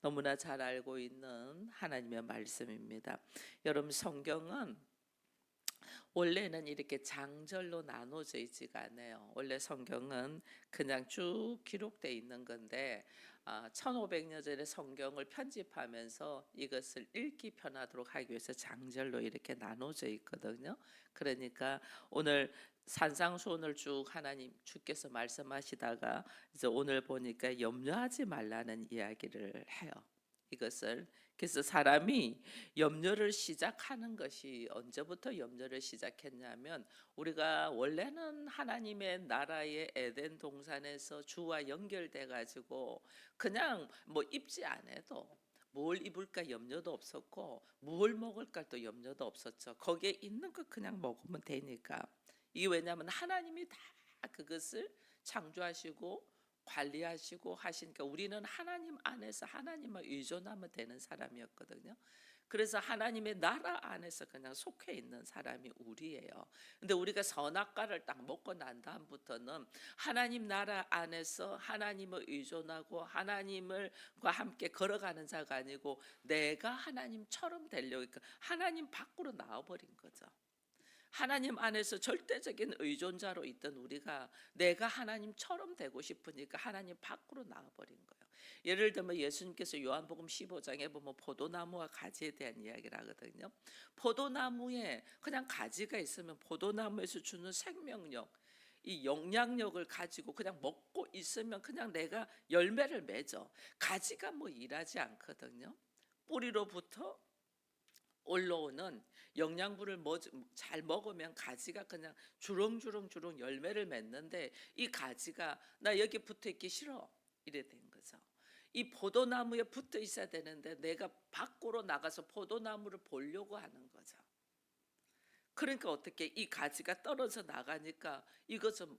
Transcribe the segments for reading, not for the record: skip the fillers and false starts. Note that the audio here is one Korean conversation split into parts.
너무나 잘 알고 있는 하나님의 말씀입니다. 여러분, 성경은 원래는 이렇게 장절로 나눠져 있지가 않아요. 원래 성경은 그냥 쭉 기록돼 있는 건데 1500년 전에 성경을 편집하면서 이것을 읽기 편하도록 하기 위해서 장절로 이렇게 나눠져 있거든요. 그러니까 오늘 산상수훈을 쭉 하나님 주께서 말씀하시다가 이제 오늘 보니까 염려하지 말라는 이야기를 해요. 이것을 그래서 사람이 염려를 시작하는 것이 언제부터 염려를 시작했냐면, 우리가 원래는 하나님의 나라의 에덴 동산에서 주와 연결돼 가지고 그냥 뭐 입지 않아도 뭘 입을까 염려도 없었고, 뭘 먹을까 또 염려도 없었죠. 거기에 있는 거 그냥 먹으면 되니까. 이게 왜냐하면 하나님이 다 그것을 창조하시고 관리하시고 하시니까 우리는 하나님 안에서 하나님만 의존하면 되는 사람이었거든요. 그래서 하나님의 나라 안에서 그냥 속해 있는 사람이 우리예요. 근데 우리가 선악과를 딱 먹고 난 다음부터는 하나님 나라 안에서 하나님을 의존하고 하나님과 함께 걸어가는 자가 아니고 내가 하나님처럼 되려고 하나님 밖으로 나와버린 거죠. 하나님 안에서 절대적인 의존자로 있던 우리가 내가 하나님처럼 되고 싶으니까 하나님 밖으로 나와버린 거예요. 예를 들면 예수님께서 요한복음 15장에 보면 포도나무와 가지에 대한 이야기를 하거든요. 포도나무에 그냥 가지가 있으면 포도나무에서 주는 생명력, 이 영향력을 가지고 그냥 먹고 있으면 그냥 내가 열매를 맺어. 가지가 뭐 일하지 않거든요. 뿌리로부터 올라오는 영양분을 잘 먹으면 가지가 그냥 주렁주렁 열매를 맺는데, 이 가지가 나 여기 붙어 있기 싫어 이래 된 거죠. 이 포도나무에 붙어 있어야 되는데 내가 밖으로 나가서 포도나무를 보려고 하는 거죠. 그러니까 어떻게 이 가지가 떨어져 나가니까 이것은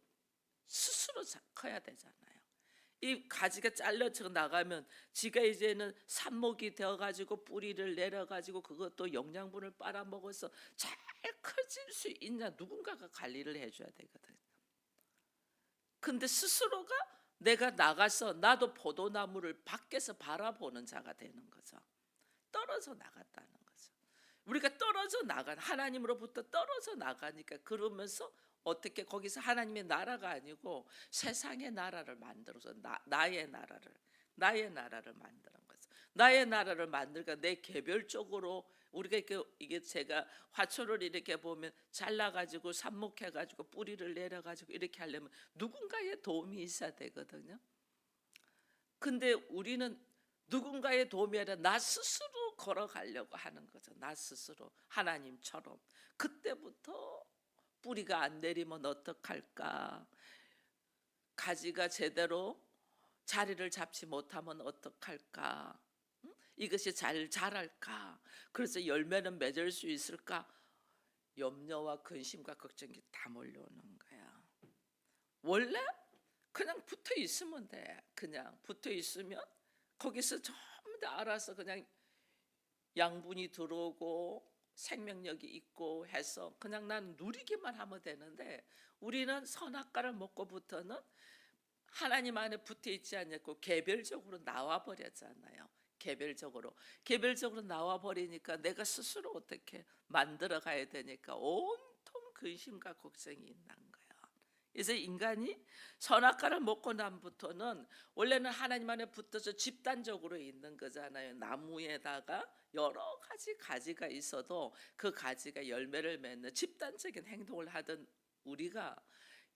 스스로 커야 되잖아요. 이 가지가 잘려져 나가면 지가 이제는 삽목이 되어 가지고 뿌리를 내려 가지고 그것도 영양분을 빨아먹어서 잘 커질 수 있냐, 누군가가 관리를 해줘야 되거든. 근데 스스로가 내가 나가서 나도 포도나무를 밖에서 바라보는 자가 되는 거죠. 떨어져 나갔다는 거죠. 우리가 떨어져 나간 하나님으로부터 떨어져 나가니까, 그러면서 어떻게 거기서 하나님의 나라가 아니고 세상의 나라를 만들어서 나의 나라를 만드는 거죠. 나의 나라를 만들까 내 개별적으로 우리가 이게 제가 화초를 이렇게 보면 잘라가지고 삽목해가지고 뿌리를 내려가지고 이렇게 하려면 누군가의 도움이 있어야 되거든요. 근데 우리는 누군가의 도움이 아니라 나 스스로 걸어가려고 하는 거죠. 나 스스로 하나님처럼. 그때부터 뿌리가 안 내리면 어떡할까? 가지가 제대로 자리를 잡지 못하면 어떡할까? 이것이 잘 자랄까? 그래서 열매는 맺을 수 있을까? 염려와 근심과 걱정이 다 몰려오는 거야. 원래 그냥 붙어 있으면 돼. 그냥 붙어 있으면 거기서 전부 다 알아서 그냥 양분이 들어오고 생명력이 있고 해서 그냥 난 누리기만 하면 되는데, 우리는 선악과를 먹고부터는 하나님 안에 붙어 있지 않고 개별적으로 나와 버렸잖아요. 개별적으로 나와 버리니까 내가 스스로 어떻게 만들어 가야 되니까 온통 근심과 걱정이 있는 거예요. 그래서 인간이 선악과를 먹고 난부터는 원래는 하나님 안에 붙어서 집단적으로 있는 거잖아요. 나무에다가 여러 가지 가지가 있어도 그 가지가 열매를 맺는 집단적인 행동을 하던 우리가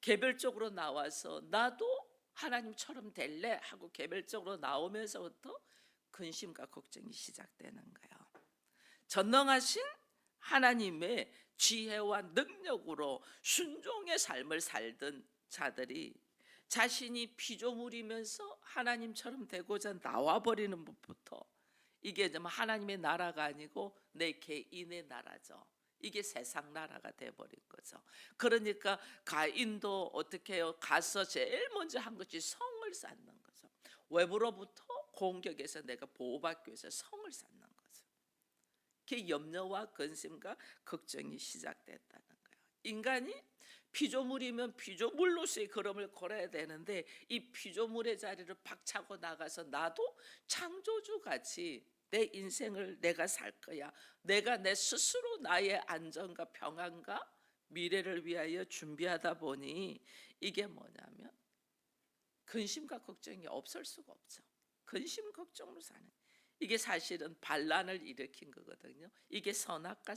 개별적으로 나와서 나도 하나님처럼 될래 하고 개별적으로 나오면서부터 근심과 걱정이 시작되는 거예요. 전능하신 하나님의 지혜와 능력으로 순종의 삶을 살던 자들이 자신이 피조물이면서 하나님처럼 되고자 나와버리는 것부터, 이게 좀 하나님의 나라가 아니고 내 개인의 나라죠. 이게 세상 나라가 돼버린 거죠. 그러니까 가인도 어떻게 해요? 가서 제일 먼저 한 것이 성을 쌓는 거죠. 외부로부터 공격에서 내가 보호받기 위해서 성을 쌓는 거죠. 그 염려와 근심과 걱정이 시작됐다는 거예요. 인간이 피조물이면 피조물로서의 걸음을 걸어야 되는데 이 피조물의 자리를 박차고 나가서 나도 창조주 같이 내 인생을 내가 살 거야. 내가 내 스스로 나의 안전과 평안과 미래를 위하여 준비하다 보니 이게 뭐냐면 근심과 걱정이 없을 수가 없죠. 근심 걱정으로 사는 이게 사실은 반란을 일으킨 거거든요. 이게 선악과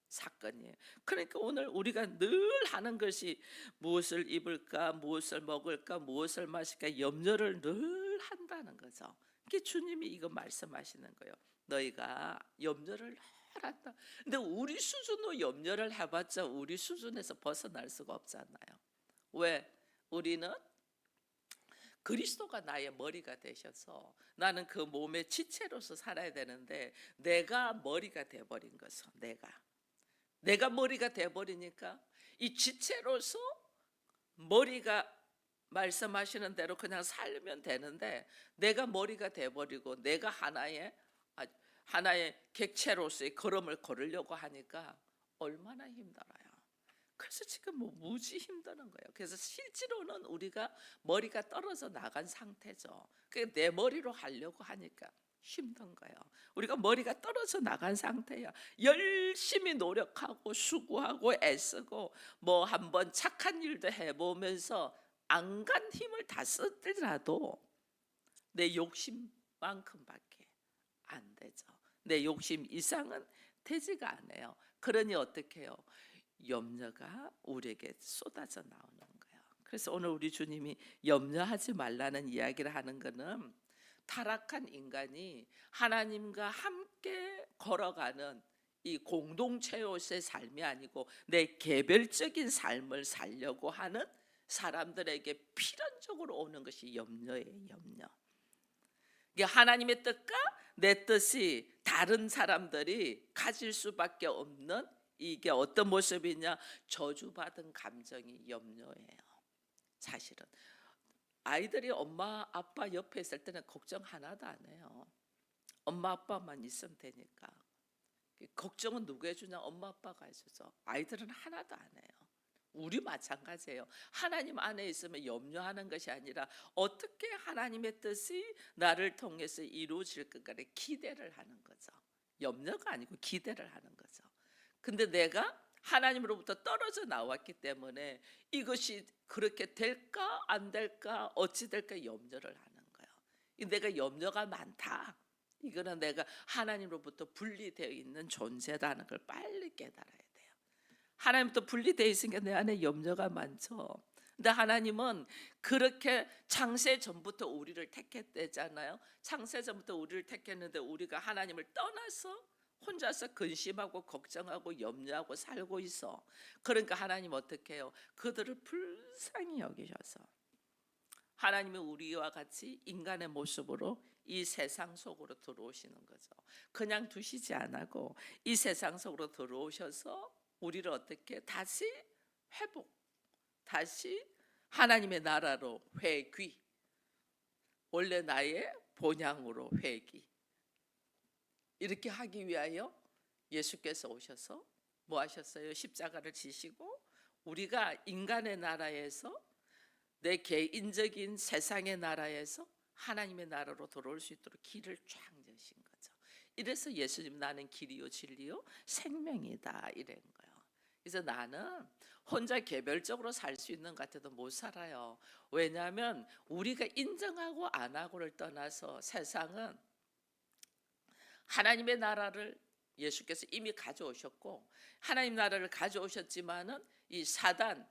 사건이에요. 그러니까 오늘 우리가 늘 하는 것이 무엇을 입을까, 무엇을 먹을까, 무엇을 마실까 염려를 늘 한다는 거죠. 그게 주님이 이거 말씀하시는 거예요. 너희가 염려를 늘 한다. 근데 우리 수준으로 염려를 해봤자 우리 수준에서 벗어날 수가 없잖아요. 왜? 우리는 그리스도가 나의 머리가 되셔서 나는 그 몸의 지체로서 살아야 되는데 내가 머리가 돼버린 것은 내가 머리가 돼버리니까 이 지체로서 머리가 말씀하시는 대로 그냥 살면 되는데 내가 머리가 돼버리고 내가 하나의 객체로서의 걸음을 걸으려고 하니까 얼마나 힘들어요. 그래서 지금 뭐 무지 힘드는 거예요. 그래서 실제로는 우리가 머리가 떨어져 나간 상태죠. 그게 내 머리로 하려고 하니까 힘든 거예요. 우리가 머리가 떨어져 나간 상태야. 열심히 노력하고 수고하고 애쓰고 뭐 한번 착한 일도 해보면서 안 간 힘을 다 쓰더라도 내 욕심만큼밖에 안 되죠. 내 욕심 이상은 되지가 않아요. 그러니 어떻게 해요? 염려가 우리에게 쏟아져 나오는 거예요. 그래서 오늘 우리 주님이 염려하지 말라는 이야기를 하는 것은 타락한 인간이 하나님과 함께 걸어가는 이 공동체로서의 삶이 아니고 내 개별적인 삶을 살려고 하는 사람들에게 필연적으로 오는 것이 염려예요. 염려. 이게 하나님의 뜻과 내 뜻이 다른 사람들이 가질 수밖에 없는 이게 어떤 모습이냐? 저주받은 감정이 염려예요. 사실은 아이들이 엄마 아빠 옆에 있을 때는 걱정 하나도 안 해요. 엄마 아빠만 있으면 되니까. 걱정은 누구 해주냐? 엄마 아빠가 해주죠. 아이들은 하나도 안 해요. 우리 마찬가지예요. 하나님 안에 있으면 염려하는 것이 아니라 어떻게 하나님의 뜻이 나를 통해서 이루어질 것까지 기대를 하는 거죠. 염려가 아니고 기대를 하는 거죠. 근데 내가 하나님으로부터 떨어져 나왔기 때문에 이것이 그렇게 될까 안 될까 어찌 될까 염려를 하는 거예요. 내가 염려가 많다. 이거는 내가 하나님으로부터 분리되어 있는 존재다는 걸 빨리 깨달아야 돼요. 하나님부터 분리되어 있으니까 내 안에 염려가 많죠. 근데 하나님은 그렇게 창세 전부터 우리를 택했대잖아요. 창세 전부터 우리를 택했는데 우리가 하나님을 떠나서 혼자서 근심하고 걱정하고 염려하고 살고 있어. 그러니까 하나님 어떻게 해요? 그들을 불쌍히 여기셔서 하나님은 우리와 같이 인간의 모습으로 이 세상 속으로 들어오시는 거죠. 그냥 두시지 않고 이 세상 속으로 들어오셔서 우리를 어떻게 다시 회복, 다시 하나님의 나라로 회귀, 원래 나의 본향으로 회귀, 이렇게 하기 위하여 예수께서 오셔서 뭐 하셨어요? 십자가를 지시고 우리가 인간의 나라에서 내 개인적인 세상의 나라에서 하나님의 나라로 돌아올 수 있도록 길을 쫙 여신 거죠. 이래서 예수님 나는 길이요 진리요 생명이다 이런 거예요. 그래서 나는 혼자 개별적으로 살 수 있는 것 같아도 못 살아요. 왜냐하면 우리가 인정하고 안 하고를 떠나서 세상은 하나님의 나라를 예수께서 이미 가져오셨고 하나님 나라를 가져오셨지만은 이 사단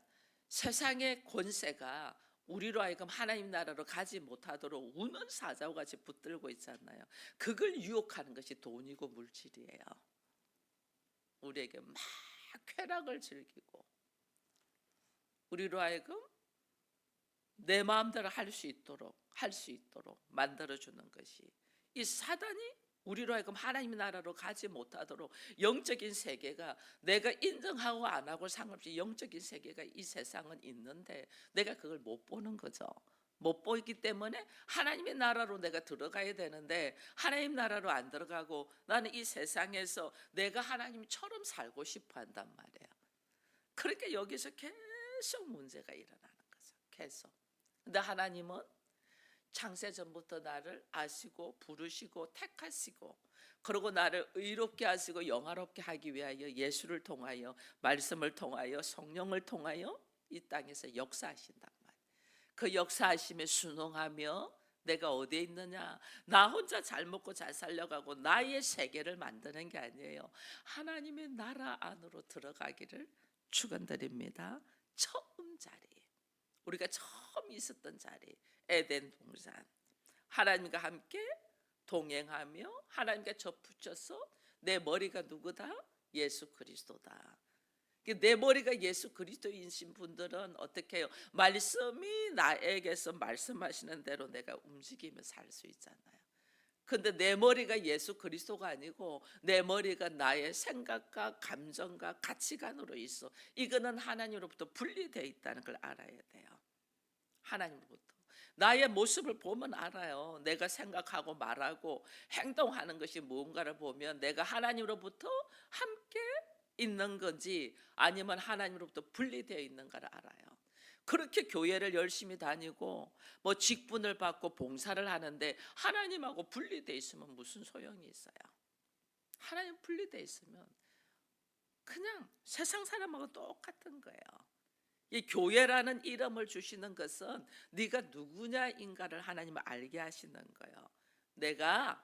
세상의 권세가 우리로 하여금 하나님 나라로 가지 못하도록 우는 사자와 같이 붙들고 있잖아요. 그걸 유혹하는 것이 돈이고 물질이에요. 우리에게 막 쾌락을 즐기고 우리로 하여금 내 마음대로 할 수 있도록 만들어주는 것이 이 사단이 우리로 하여금 하나님 나라로 가지 못하도록 영적인 세계가 내가 인정하고 안 하고 상관없이 영적인 세계가 이 세상은 있는데 내가 그걸 못 보는 거죠. 못 보이기 때문에 하나님의 나라로 내가 들어가야 되는데 하나님 나라로 안 들어가고 나는 이 세상에서 내가 하나님처럼 살고 싶어 한단 말이에요. 그러니까 여기서 계속 문제가 일어나는 거죠. 계속. 근데 하나님은 창세전부터 나를 아시고 부르시고 택하시고 그리고 나를 의롭게 하시고 영화롭게 하기 위하여 예수를 통하여 말씀을 통하여 성령을 통하여 이 땅에서 역사하신단 말이에요. 그 역사하심에 순응하며 내가 어디에 있느냐, 나 혼자 잘 먹고 잘 살려가고 나의 세계를 만드는 게 아니에요. 하나님의 나라 안으로 들어가기를 축원드립니다. 처음 자리, 우리가 처음 있었던 자리, 에덴 동산, 하나님과 함께 동행하며 하나님과 접붙여서 내 머리가 누구다? 예수 그리스도다. 내 머리가 예수 그리스도이신 분들은 어떻게 해요? 말씀이 나에게서 말씀하시는 대로 내가 움직이며 살 수 있잖아요. 근데 내 머리가 예수 그리스도가 아니고 내 머리가 나의 생각과 감정과 가치관으로 있어. 이거는 하나님으로부터 분리되어 있다는 걸 알아야 돼요. 하나님으로부터. 나의 모습을 보면 알아요. 내가 생각하고 말하고 행동하는 것이 무언가를 보면 내가 하나님으로부터 함께 있는 건지 아니면 하나님으로부터 분리되어 있는가를 알아요. 그렇게 교회를 열심히 다니고 뭐 직분을 받고 봉사를 하는데 하나님하고 분리되어 있으면 무슨 소용이 있어요? 하나님 분리되어 있으면 그냥 세상 사람하고 똑같은 거예요. 이 교회라는 이름을 주시는 것은 네가 누구냐인가를 하나님은 알게 하시는 거예요. 내가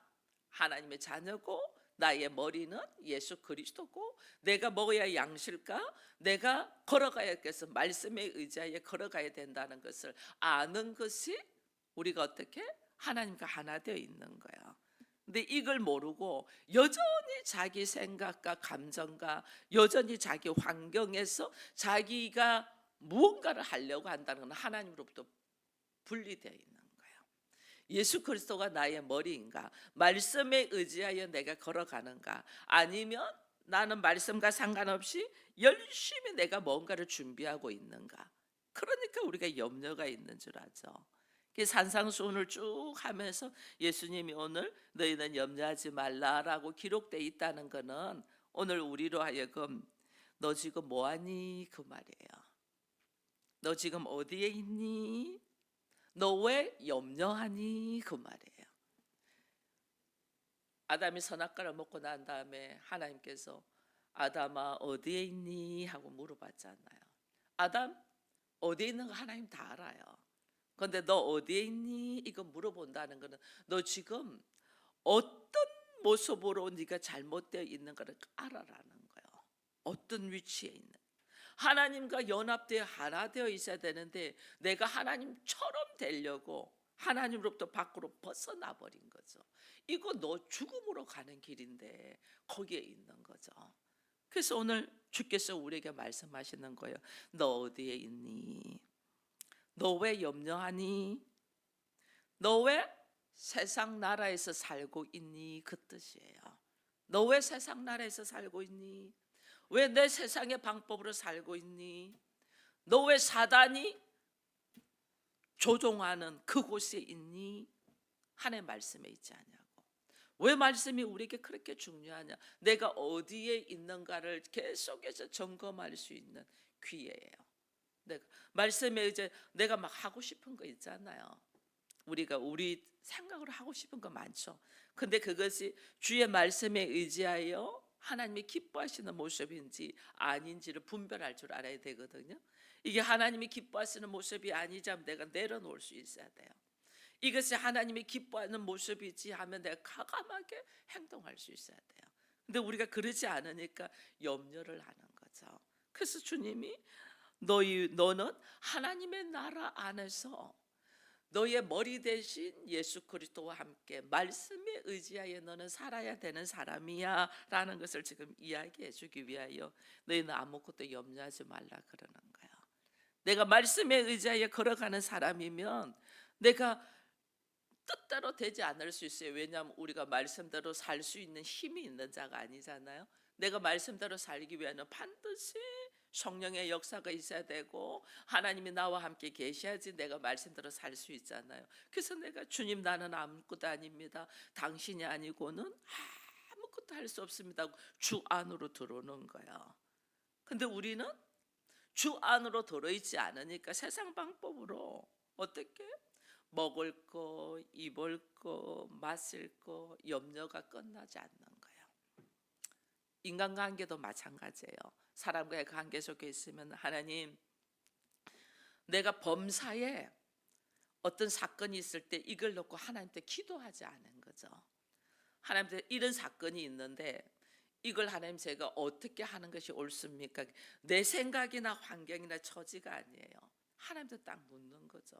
하나님의 자녀고 나의 머리는 예수 그리스도고 내가 먹어야 양실까? 내가 걸어가야겠어. 말씀에 의지하여 걸어가야 된다는 것을 아는 것이 우리가 어떻게 하나님과 하나 되어 있는 거예요. 근데 이걸 모르고 여전히 자기 생각과 감정과 여전히 자기 환경에서 자기가 무언가를 하려고 한다는 건 하나님으로부터 분리되어 있는 거예요. 예수 그리스도가 나의 머리인가? 말씀에 의지하여 내가 걸어가는가? 아니면 나는 말씀과 상관없이 열심히 내가 뭔가를 준비하고 있는가? 그러니까 우리가 염려가 있는 줄 알죠. 산상수훈을 쭉 하면서 예수님이 오늘 너희는 염려하지 말라라고 기록되어 있다는 것은 오늘 우리로 하여금 너 지금 뭐하니? 그 말이에요. 너 지금 어디에 있니? 너 왜 염려하니? 그 말이에요. 아담이 선악과를 먹고 난 다음에 하나님께서 아담아 어디에 있니? 하고 물어봤잖아요. 아담 어디에 있는 거 하나님 다 알아요. 그런데 너 어디에 있니? 이거 물어본다는 거는 너 지금 어떤 모습으로 네가 잘못되어 있는가를 알아라는 거예요. 어떤 위치에 있는. 하나님과 연합되어 하나 되어 있어야 되는데 내가 하나님처럼 되려고 하나님으로부터 밖으로 벗어나 버린 거죠. 이거 너 죽음으로 가는 길인데 거기에 있는 거죠. 그래서 오늘 주께서 우리에게 말씀하시는 거예요. 너 어디에 있니? 너 왜 염려하니? 너 왜 세상 나라에서 살고 있니? 그 뜻이에요. 너 왜 세상 나라에서 살고 있니? 왜 내 세상의 방법으로 살고 있니? 너 왜 사단이 조종하는 그곳에 있니? 하나님의 말씀에 있지 않냐고. 왜 말씀이 우리에게 그렇게 중요하냐? 내가 어디에 있는가를 계속해서 점검할 수 있는 기회예요. 내가 말씀에 이제 내가 막 하고 싶은 거 있잖아요. 우리가 우리 생각으로 하고 싶은 거 많죠. 근데 그것이 주의 말씀에 의지하여 하나님이 기뻐하시는 모습인지 아닌지를 분별할 줄 알아야 되거든요. 이게 하나님이 기뻐하시는 모습이 아니자면 내가 내려놓을 수 있어야 돼요. 이것이 하나님이 기뻐하는 모습이지 하면 내가 과감하게 행동할 수 있어야 돼요. 근데 우리가 그러지 않으니까 염려를 하는 거죠. 그래서 주님이 너는 하나님의 나라 안에서 너의 머리 대신 예수 그리스도와 함께 말씀에 의지하여 너는 살아야 되는 사람이야 라는 것을 지금 이야기해 주기 위하여 너희는 아무것도 염려하지 말라 그러는 거야. 내가 말씀에 의지하여 걸어가는 사람이면 내가 뜻대로 되지 않을 수 있어요. 왜냐하면 우리가 말씀대로 살 수 있는 힘이 있는 자가 아니잖아요. 내가 말씀대로 살기 위해서는 반드시 성령의 역사가 있어야 되고 하나님이 나와 함께 계셔야지 내가 말씀대로 살 수 있잖아요. 그래서 내가 주님 나는 아무것도 아닙니다. 당신이 아니고는 아무것도 할 수 없습니다. 주 안으로 들어오는 거예요. 근데 우리는 주 안으로 들어있지 않으니까 세상 방법으로 어떻게 먹을 거, 입을 거, 마실 거 염려가 끝나지 않는 거예요. 인간관계도 마찬가지예요. 사람과의 관계 속에 있으면 하나님, 내가 범사에 어떤 사건이 있을 때 이걸 놓고 하나님께 기도하지 않은 거죠. 하나님께 이런 사건이 있는데 이걸 하나님 제가 어떻게 하는 것이 옳습니까? 내 생각이나 환경이나 처지가 아니에요. 하나님도 딱 묻는 거죠.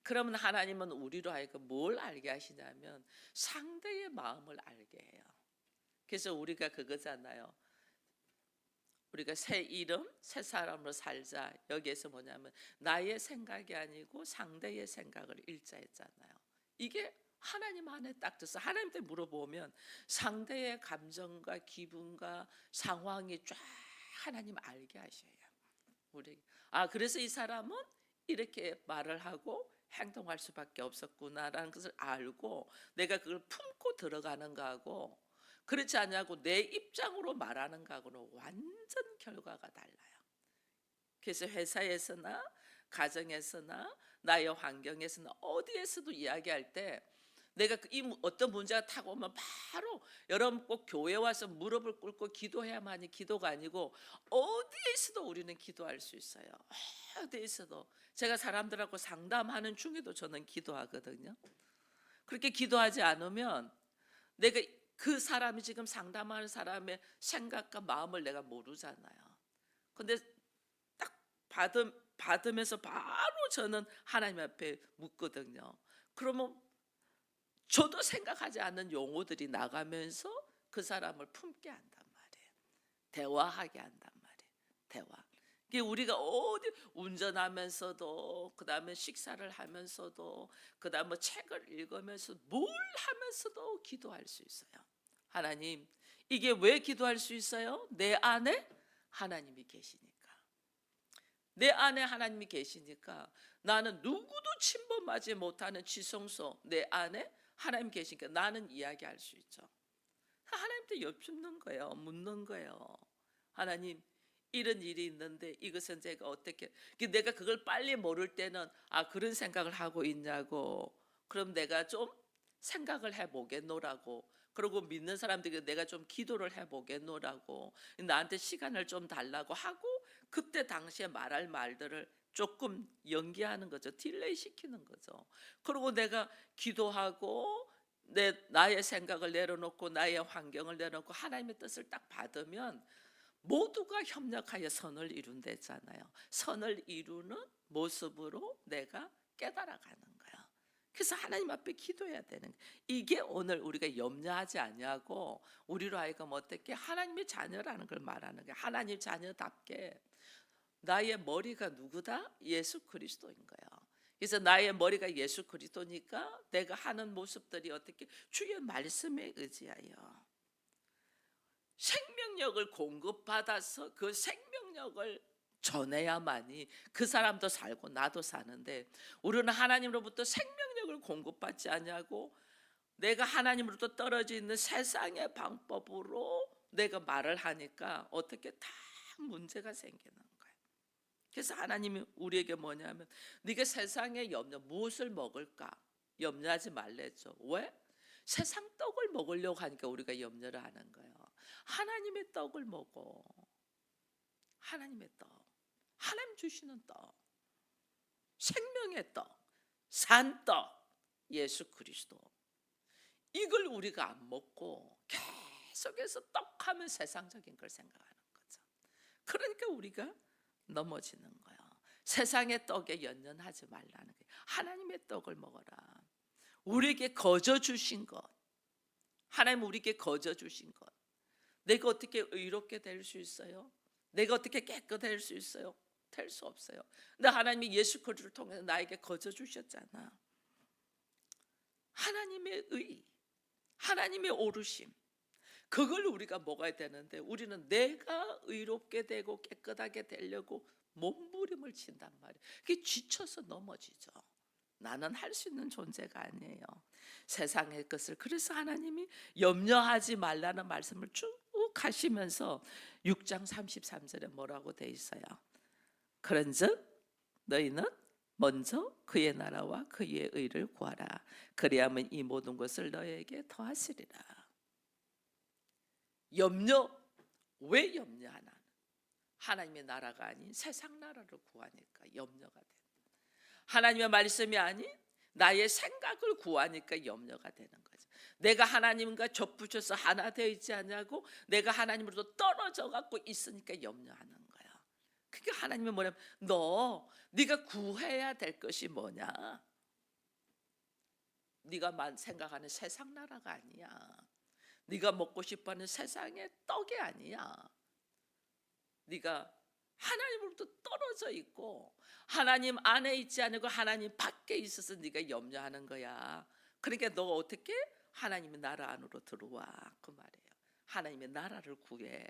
그러면 하나님은 우리로 하여금 뭘 알게 하시냐면 상대의 마음을 알게 해요. 그래서 우리가 그거잖아요. 우리가 새 이름, 새 사람으로 살자. 여기에서 뭐냐면 나의 생각이 아니고 상대의 생각을 읽자 했잖아요. 이게 하나님 안에 딱 들어서 하나님한테 물어보면 상대의 감정과 기분과 상황이 쫙 하나님 알게 하셔요. 우리 그래서 이 사람은 이렇게 말을 하고 행동할 수밖에 없었구나라는 것을 알고 내가 그걸 품고 들어가는 거하고 그렇지 않냐고 내 입장으로 말하는 거하고는 완전 결과가 달라요. 그래서 회사에서나 가정에서나 나의 환경에서나 어디에서도 이야기할 때 내가 어떤 문제가 타고 오면 바로 여러분 꼭 교회 와서 무릎을 꿇고 기도해야만이 기도가 아니고 어디에 있어도 우리는 기도할 수 있어요. 어디에 있어도 제가 사람들하고 상담하는 중에도 저는 기도하거든요. 그렇게 기도하지 않으면 내가 그 사람이 지금 상담하는 사람의 생각과 마음을 내가 모르잖아요. 근데 딱 받으면서 바로 저는 하나님 앞에 묻거든요. 그러면 저도 생각하지 않는 용어들이 나가면서 그 사람을 품게 한단 말이에요. 대화하게 한단 말이에요. 대화. 이게 우리가 어디 운전하면서도 그다음에 식사를 하면서도 그다음에 뭐 책을 읽으면서 뭘 하면서도 기도할 수 있어요. 하나님, 이게 왜 기도할 수 있어요? 내 안에 하나님이 계시니까. 내 안에 하나님이 계시니까 나는 누구도 침범하지 못하는 지성소 내 안에 하나님 계시니까 나는 이야기할 수 있죠. 하나님한테 여쭙는 거예요. 묻는 거예요. 하나님, 이런 일이 있는데 이것은 제가 어떻게 내가 그걸 빨리 모를 때는 그런 생각을 하고 있냐고 그럼 내가 좀 생각을 해보겠노라고 그리고 믿는 사람들이 내가 좀 기도를 해보겠노라고 나한테 시간을 좀 달라고 하고 그때 당시에 말할 말들을 조금 연기하는 거죠. 딜레이 시키는 거죠. 그리고 내가 기도하고 나의 생각을 내려놓고 나의 환경을 내려놓고 하나님의 뜻을 딱 받으면 모두가 협력하여 선을 이룬댔잖아요. 선을 이루는 모습으로 내가 깨달아가는 거야. 그래서 하나님 앞에 기도해야 되는 거야. 이게 오늘 우리가 염려하지 아니하고 우리로 하여금 어떻게 하나님의 자녀라는 걸 말하는 거야. 하나님 자녀답게 나의 머리가 누구다? 예수 그리스도인 거야. 그래서 나의 머리가 예수 그리스도니까 내가 하는 모습들이 어떻게 주의 말씀에 의지하여 생명력을 공급받아서 그 생명력을 전해야만이 그 사람도 살고 나도 사는데 우리는 하나님으로부터 생명력을 공급받지 않냐고 내가 하나님으로부터 떨어져 있는 세상의 방법으로 내가 말을 하니까 어떻게 다 문제가 생기는 거예요. 그래서 하나님이 우리에게 뭐냐면 네가 세상의 염려 무엇을 먹을까 염려하지 말랬죠. 왜? 세상 떡을 먹으려고 하니까 우리가 염려를 하는 거예요. 하나님의 떡을 먹어. 하나님의 떡. 하나님 주시는 떡. 생명의 떡. 산떡. 예수 그리스도. 이걸 우리가 안 먹고 계속해서 떡하면 세상적인 걸 생각하는 거죠. 그러니까 우리가 넘어지는 거예요. 세상의 떡에 연연하지 말라는 거예요. 하나님의 떡을 먹어라. 우리에게 거저 주신 것. 하나님 우리에게 거저 주신 것. 내가 어떻게 의롭게 될 수 있어요? 내가 어떻게 깨끗할 수 있어요? 될 수 없어요. 근데 하나님이 예수 그리스도를 통해서 나에게 거저 주셨잖아. 하나님의 의, 하나님의 오르심. 그걸 우리가 먹어야 되는데 우리는 내가 의롭게 되고 깨끗하게 되려고 몸부림을 친단 말이에요. 그게 지쳐서 넘어지죠. 나는 할 수 있는 존재가 아니에요. 세상의 것을. 그래서 하나님이 염려하지 말라는 말씀을 쭉 하시면서 6장 33절에 뭐라고 돼 있어요? 그런즉 너희는 먼저 그의 나라와 그의 의를 구하라. 그리하면 이 모든 것을 너희에게 더하시리라. 염려, 왜 염려하나? 하나님의 나라가 아닌 세상 나라를 구하니까 염려가 된다. 하나님의 말씀이 아닌 나의 생각을 구하니까 염려가 되는 거죠. 내가 하나님과 접붙여서 하나 되어 있지 않냐고, 내가 하나님으로부터 떨어져 갖고 있으니까 염려하는 거예요. 그러니까 하나님이 뭐냐면 네가 구해야 될 것이 뭐냐? 네가 생각하는 세상 나라가 아니야. 네가 먹고 싶어하는 세상의 떡이 아니야. 네가 하나님으로부터 떨어져 있고 하나님 안에 있지 않고 하나님 밖에 있어서 네가 염려하는 거야. 그러니까 너 어떻게 하나님의 나라 안으로 들어와, 그 말이에요. 하나님의 나라를 구해.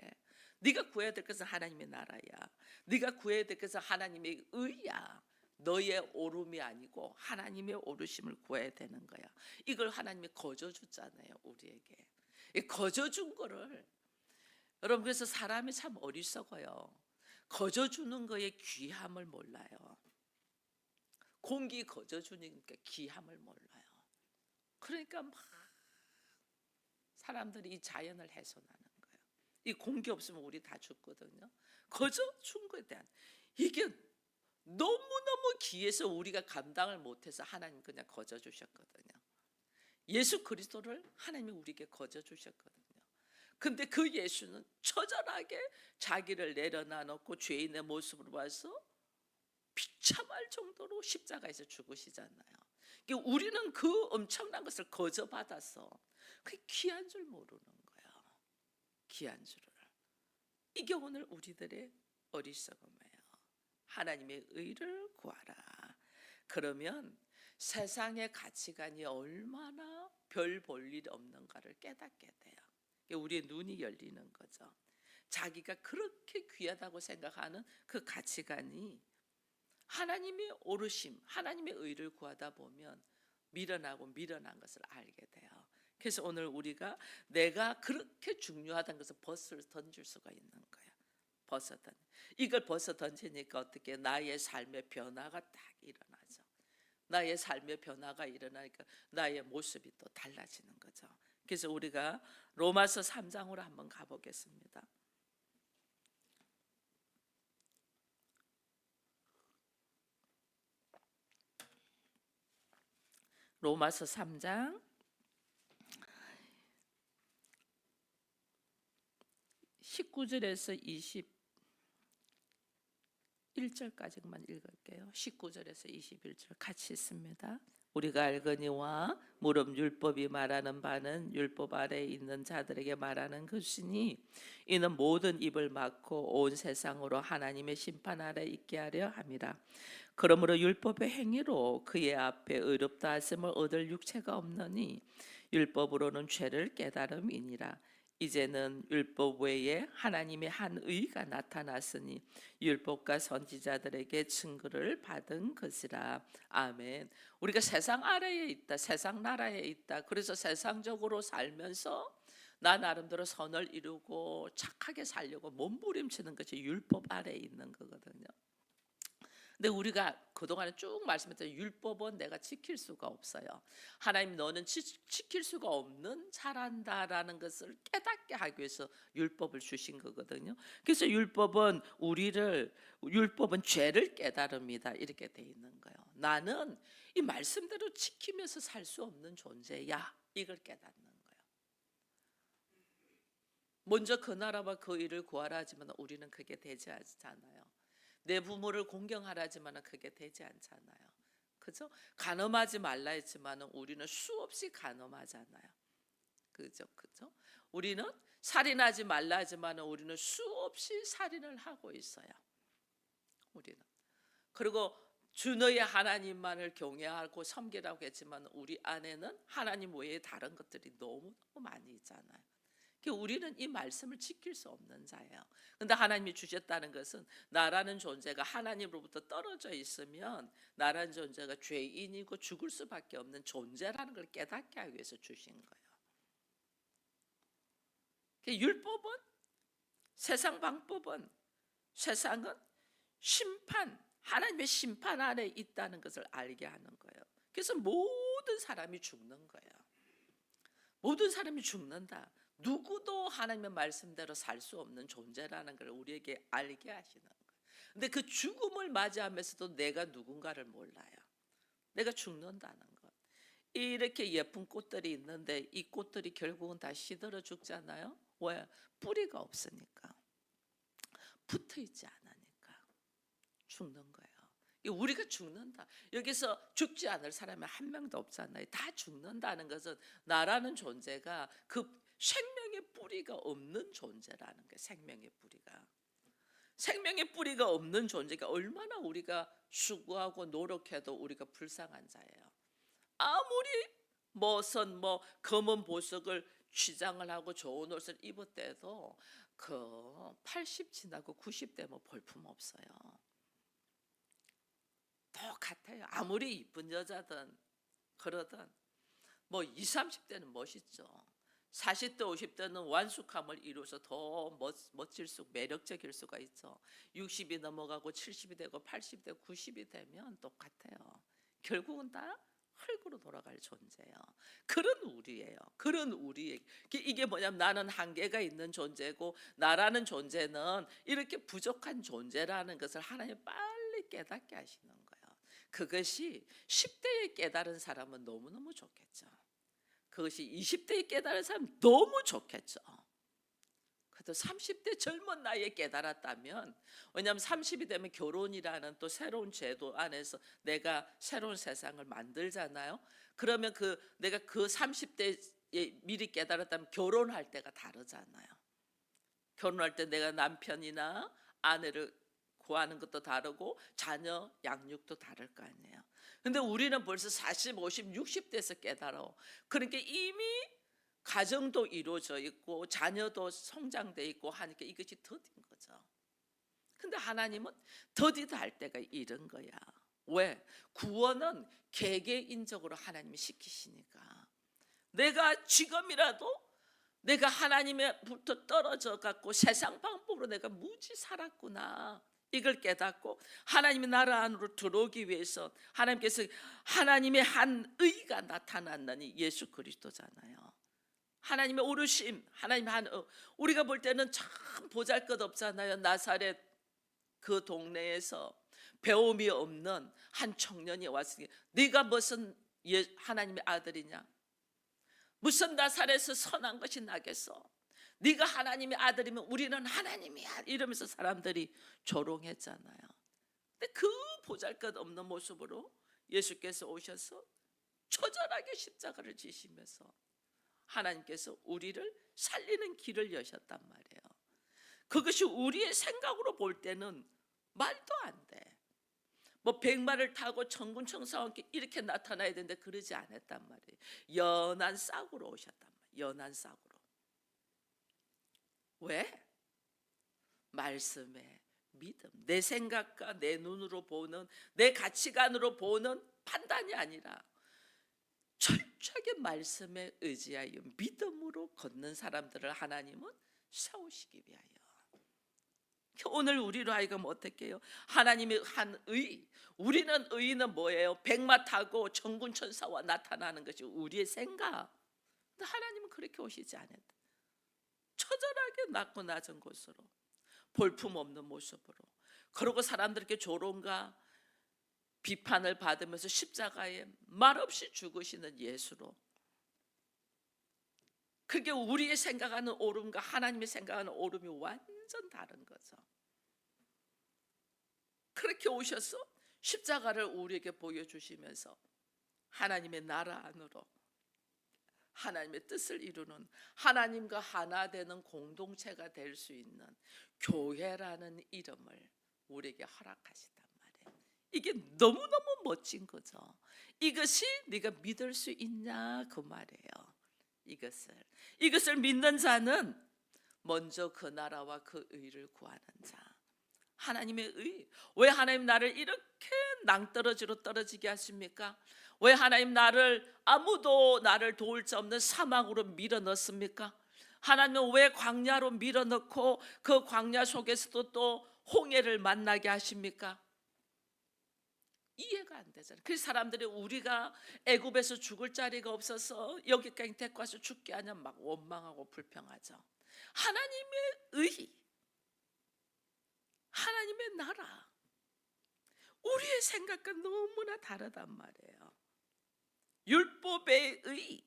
네가 구해야 될 것은 하나님의 나라야. 네가 구해야 될 것은 하나님의 의야. 너의 오름이 아니고 하나님의 오르심을 구해야 되는 거야. 이걸 하나님이 거저 줬잖아요, 우리에게. 이 거저 준 거를, 여러분, 그래서 사람이 참 어리석어요. 거저 주는 거의 귀함을 몰라요. 공기 거저 주니까 귀함을 몰라요. 그러니까 막 사람들이 이 자연을 훼손하는 거예요. 이 공기 없으면 우리 다 죽거든요. 거저 준 거에 대한, 이게 너무너무 귀해서 우리가 감당을 못해서 하나님 그냥 거저 주셨거든요. 예수 그리스도를 하나님이 우리에게 거저 주셨거든요. 근데 그 예수는 처절하게 자기를 내려놔놓고 죄인의 모습으로 와서 비참할 정도로 십자가에서 죽으시잖아요. 그러니까 우리는 그 엄청난 것을 거저 받아서 그게 귀한 줄 모르는 거예요. 귀한 줄을. 이게 오늘 우리들의 어리석음이에요. 하나님의 의를 구하라. 그러면 세상의 가치관이 얼마나 별 볼 일 없는가를 깨닫게 돼요. 우리의 눈이 열리는 거죠. 자기가 그렇게 귀하다고 생각하는 그 가치관이 하나님의 오르심, 하나님의 의를 구하다 보면 미련한 것을 알게 돼요. 그래서 오늘 우리가 내가 그렇게 중요하다는 것을 벗어 던질 수가 있는 거예요. 이걸 벗어 던지니까 어떻게 나의 삶의 변화가 딱 일어나죠. 나의 삶의 변화가 일어나니까 나의 모습이 또 달라지는 거죠. 그래서 우리가 로마서 3장으로 한번 가보겠습니다. 로마서 3장 19절에서 21절까지만 읽을게요. 19절에서 21절 같이 있습니다. 우리가 알거니와 무릇 율법이 말하는 바는 율법 아래에 있는 자들에게 말하는 것이니 이는 모든 입을 막고 온 세상으로 하나님의 심판 아래 있게 하려 함이라. 그러므로 율법의 행위로 그의 앞에 의롭다 하심을 얻을 육체가 없느니 율법으로는 죄를 깨달음이니라. 이제는 율법 외에 하나님의 한 의가 나타났으니 율법과 선지자들에게 증거를 받은 것이라. 아멘. 우리가 세상 아래에 있다, 세상 나라에 있다. 그래서 세상적으로 살면서 나 나름대로 선을 이루고 착하게 살려고 몸부림치는 것이 율법 아래에 있는 거거든요. 근데 우리가 그동안에 쭉 말씀했던 율법은 내가 지킬 수가 없어요. 하나님, 너는 지킬 수가 없는 자란다라는 것을 깨닫게 하기 위해서 율법을 주신 거거든요. 그래서 율법은 죄를 깨달음이다, 이렇게 돼 있는 거예요. 나는 이 말씀대로 지키면서 살 수 없는 존재야, 이걸 깨닫는 거예요. 먼저 그 나라와 그 일을 구하라 하지만 우리는 그게 되지 않잖아요. 내 부모를 공경하라 하지만 그게 되지 않잖아요. 그죠? 간음하지 말라 했지만 우리는 수없이 간음하잖아요. 그죠? 우리는 살인하지 말라 하지만 우리는 수없이 살인을 하고 있어요. 우리는. 그리고 주 너의 하나님만을 경외하고 섬기라고 했지만 우리 안에는 하나님 외에 다른 것들이 너무 많이 있잖아요. 우리는 이 말씀을 지킬 수 없는 자예요. 근데 하나님이 주셨다는 것은 나라는 존재가 하나님으로부터 떨어져 있으면 나라는 존재가 죄인이고 죽을 수밖에 없는 존재라는 걸 깨닫게 하기 위해서 주신 거예요. 율법은, 세상 방법은, 세상은 심판, 하나님의 심판 아래 있다는 것을 알게 하는 거예요. 그래서 모든 사람이 죽는 거예요. 모든 사람이 죽는다. 누구도 하나님의 말씀대로 살 수 없는 존재라는 걸 우리에게 알게 하시는 거예요. 근데 그 죽음을 맞이하면서도 내가 누군가를 몰라요. 내가 죽는다는 것. 이렇게 예쁜 꽃들이 있는데 이 꽃들이 결국은 다 시들어 죽잖아요. 왜? 뿌리가 없으니까. 붙어 있지 않으니까 죽는 거예요. 우리가 죽는다. 여기서 죽지 않을 사람이 한 명도 없잖아요. 다 죽는다는 것은 나라는 존재가 그 생명의 뿌리가 없는 존재라는 거예요. 생명의 뿌리가 없는 존재가 얼마나 우리가 수고하고 노력해도 우리가 불쌍한 자예요. 아무리 검은 보석을 취장을 하고 좋은 옷을 입었대도 그 80 지나고 90 되면 볼품 없어요. 똑같아요. 아무리 이쁜 여자든 그러든 20, 30대는 멋있죠. 40대, 50대는 완숙함을 이루어서 더 매력적일 수가 있죠. 60이 넘어가고 70이 되고 80이 되고 90이 되면 똑같아요. 결국은 다 흙으로 돌아갈 존재예요. 그런 우리예요. 이게 뭐냐면 나는 한계가 있는 존재고 나라는 존재는 이렇게 부족한 존재라는 것을 하나님 빨리 깨닫게 하시는 거예요. 그것이 10대에 깨달은 사람은 너무너무 좋겠죠. 그것이 20대에 깨달은 사람은 너무 좋겠죠. 그래도 30대 젊은 나이에 깨달았다면, 왜냐하면 30이 되면 결혼이라는 또 새로운 제도 안에서 내가 새로운 세상을 만들잖아요. 그러면 내가 그 30대에 미리 깨달았다면 결혼할 때가 다르잖아요. 결혼할 때 내가 남편이나 아내를 구하는 것도 다르고 자녀 양육도 다를 거 아니에요. 근데 우리는 벌써 40, 50, 60대에서 깨달아. 그러니까 이미 가정도 이루어져 있고 자녀도 성장돼 있고 하니까 이것이 더딘 거죠. 근데 하나님은 더디다 할 때가 이런 거야. 왜? 구원은 개개인적으로 하나님이 시키시니까. 내가 지금이라도 내가 하나님에부터 떨어져 갖고 세상 방법으로 내가 무지 살았구나. 이걸 깨닫고 하나님의 나라 안으로 들어오기 위해서 하나님께서 하나님의 한 의가 나타났는 이 예수 그리스도잖아요. 하나님의 오르심, 하나님의 우리가 볼 때는 참 보잘것없잖아요. 나사렛 그 동네에서 배움이 없는 한 청년이 왔으니 네가 무슨 하나님의 아들이냐? 무슨 나사렛에서 선한 것이 나겠어? 네가 하나님의 아들이면 우리는 하나님이야 이러면서 사람들이 조롱했잖아요. 근데 그 보잘것없는 모습으로 예수께서 오셔서 처절하게 십자가를 지시면서 하나님께서 우리를 살리는 길을 여셨단 말이에요. 그것이 우리의 생각으로 볼 때는 말도 안 돼. 100마를 타고 천군천사와 함께 이렇게 나타나야 되는데 그러지 않았단 말이에요. 연한 싹으로 오셨단 말이에요. 연한 싹으로. 왜? 말씀의 믿음. 내 생각과 내 눈으로 보는, 내 가치관으로 보는 판단이 아니라 철저하게 말씀에 의지하여 믿음으로 걷는 사람들을 하나님은 세우시기 위하여. 오늘 우리로 하여금 어떻게 해요? 하나님의 한 의. 우리는 의는 뭐예요? 백마 타고 천군천사와 나타나는 것이 우리의 생각. 근데 하나님은 그렇게 오시지 않았다. 처절하게 낮고 낮은 곳으로, 볼품 없는 모습으로, 그러고 사람들께 조롱과 비판을 받으면서 십자가에 말없이 죽으시는 예수로. 그게 우리의 생각하는 옳음과 하나님의 생각하는 옳음이 완전 다른 거죠. 그렇게 오셔서 십자가를 우리에게 보여주시면서 하나님의 나라 안으로 하나님의 뜻을 이루는, 하나님과 하나 되는 공동체가 될 수 있는 교회라는 이름을 우리에게 허락하시단 말이에요. 이게 너무너무 멋진 거죠. 이것이 네가 믿을 수 있냐 그 말이에요. 이것을 믿는 자는 먼저 그 나라와 그 의를 구하는 자. 하나님의 의. 왜 하나님 나를 이렇게 낭떠러지로 떨어지게 하십니까? 왜 하나님 아무도 나를 도울 자 없는 사막으로 밀어넣습니까? 하나님은 왜 광야로 밀어넣고 그 광야 속에서도 또 홍해를 만나게 하십니까? 이해가 안 되잖아요. 그 사람들이 우리가 애굽에서 죽을 자리가 없어서 여기까지 데리고 와서 죽게 하냐 막 원망하고 불평하죠. 하나님의 의, 하나님의 나라, 우리의 생각과 너무나 다르단 말이에요. 율법의 의,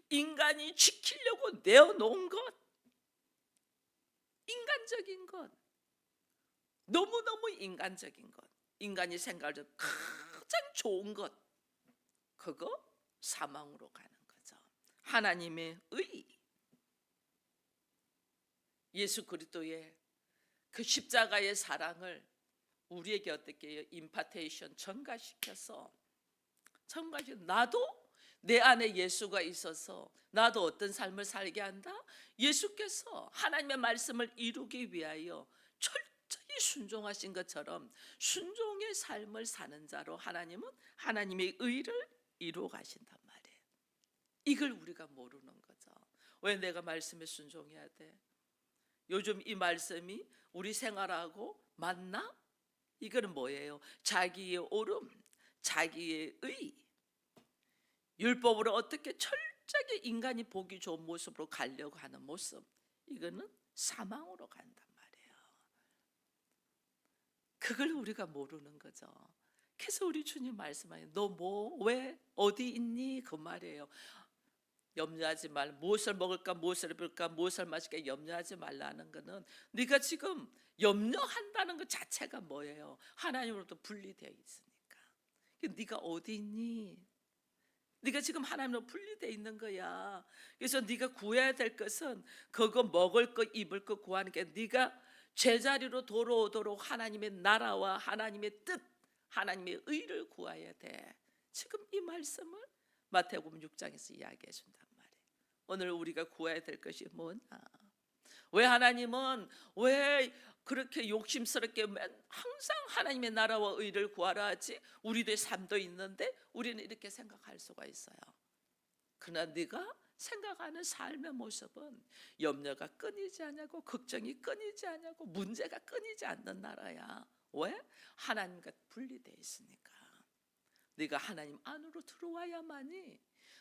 인간이 지키려고 내어놓은 것, 인간적인 것, 너무너무 인간적인 것, 인간이 생각할 가장 좋은 것, 그거 사망으로 가는 거죠. 하나님의 의, 예수 그리스도의 그 십자가의 사랑을 우리에게 어떻게 해요? 임파테이션, 전가시켜서 나도 내 안에 예수가 있어서 나도 어떤 삶을 살게 한다? 예수께서 하나님의 말씀을 이루기 위하여 철저히 순종하신 것처럼 순종의 삶을 사는 자로 하나님은 하나님의 의를 이루어 가신단 말이에요. 이걸 우리가 모르는 거죠. 왜 내가 말씀에 순종해야 돼? 요즘 이 말씀이 우리 생활하고 맞나? 이거는 뭐예요? 자기의 옳음, 자기의 의, 율법으로 어떻게 철저하게 인간이 보기 좋은 모습으로 가려고 하는 모습, 이거는 사망으로 간단 말이에요. 그걸 우리가 모르는 거죠. 그래서 우리 주님 말씀하세요. 너 왜 어디 있니? 그 말이에요. 염려하지 말. 무엇을 먹을까, 무엇을 입을까, 무엇을 마실까 염려하지 말라는 거는 네가 지금 염려한다는 것 자체가 뭐예요? 하나님으로부터 분리되어 있으니까. 네가 어디 있니? 네가 지금 하나님으로 분리되어 있는 거야. 그래서 네가 구해야 될 것은 그거 먹을 것, 입을 것 구하는 게 네가 제자리로 돌아오도록 하나님의 나라와 하나님의 뜻, 하나님의 의를 구해야 돼. 지금 이 말씀을 마태복음 6장에서 이야기해 준단 말이에요. 오늘 우리가 구해야 될 것이 뭐냐? 왜 하나님은 왜 그렇게 욕심스럽게 항상 하나님의 나라와 의를 구하라 하지? 우리들의 삶도 있는데 우리는 이렇게 생각할 수가 있어요. 그러나 네가 생각하는 삶의 모습은 염려가 끊이지 않냐고, 걱정이 끊이지 않냐고, 문제가 끊이지 않는 나라야. 왜? 하나님과 분리되어 있으니까. 네가 하나님 안으로 들어와야만이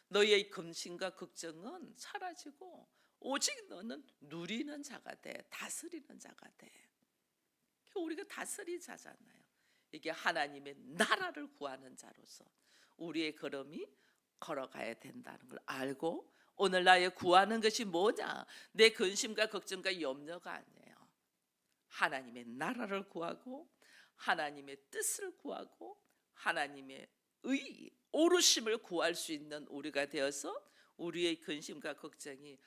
너의 근심과 걱정은 사라지고 오직 너는 누리는 자가 돼, 다스리는 자가 돼. 우리가 다스리자잖아요. 이게 하나님의 나라를 구하는 자로서 우리의 걸음이 걸어가야 된다는 걸 알고 오늘 나의 구하는 것이 뭐냐? 내 근심과 걱정과 염려가 아니에요. 하나님의 나라를 구하고 하나님의 뜻을 구하고 하나님의 오르심을 구할 수 있는 우리가 되어서 우리의 근심과 걱정이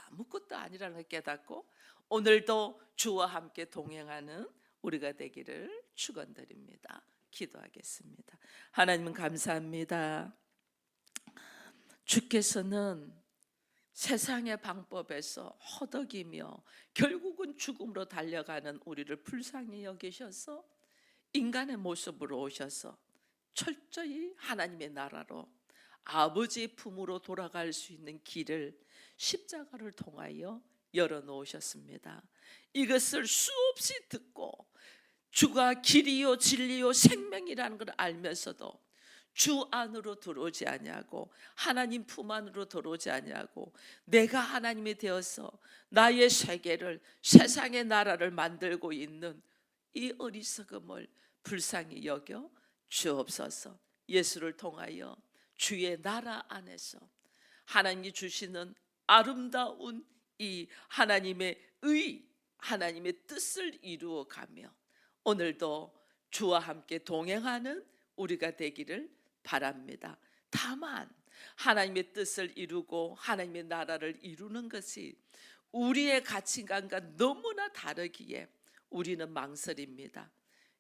아무것도 아니라는 걸 깨닫고 오늘도 주와 함께 동행하는 우리가 되기를 축원드립니다. 기도하겠습니다. 하나님 감사합니다. 주께서는 세상의 방법에서 허덕이며 결국은 죽음으로 달려가는 우리를 불쌍히 여기셔서 인간의 모습으로 오셔서 철저히 하나님의 나라로 아버지의 품으로 돌아갈 수 있는 길을 십자가를 통하여 열어놓으셨습니다. 이것을 수없이 듣고 주가 길이요 진리요 생명이라는 걸 알면서도 주 안으로 들어오지 아니하고 하나님 품 안으로 들어오지 아니하고 내가 하나님이 되어서 나의 세계를, 세상의 나라를 만들고 있는 이 어리석음을 불쌍히 여겨 주옵소서. 예수를 통하여 주의 나라 안에서 하나님이 주시는 아름다운 이 하나님의 하나님의 뜻을 이루어가며 오늘도 주와 함께 동행하는 우리가 되기를 바랍니다. 다만 하나님의 뜻을 이루고 하나님의 나라를 이루는 것이 우리의 가치관과 너무나 다르기에 우리는 망설입니다.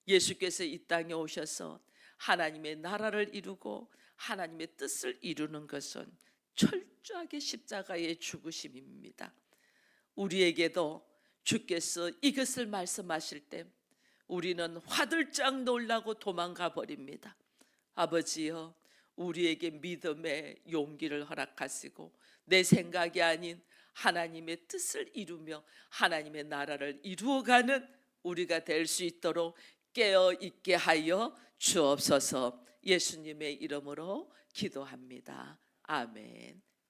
예수께서 이 땅에 오셔서 하나님의 나라를 이루고 하나님의 뜻을 이루는 것은 철저하게 십자가의 죽으심입니다. 우리에게도 주께서 이것을 말씀하실 때 우리는 화들짝 놀라고 도망가 버립니다. 아버지여, 우리에게 믿음의 용기를 허락하시고 내 생각이 아닌 하나님의 뜻을 이루며 하나님의 나라를 이루어가는 우리가 될 수 있도록 깨어 있게 하여 주옵소서. 예수님의 이름으로 기도합니다. 아멘.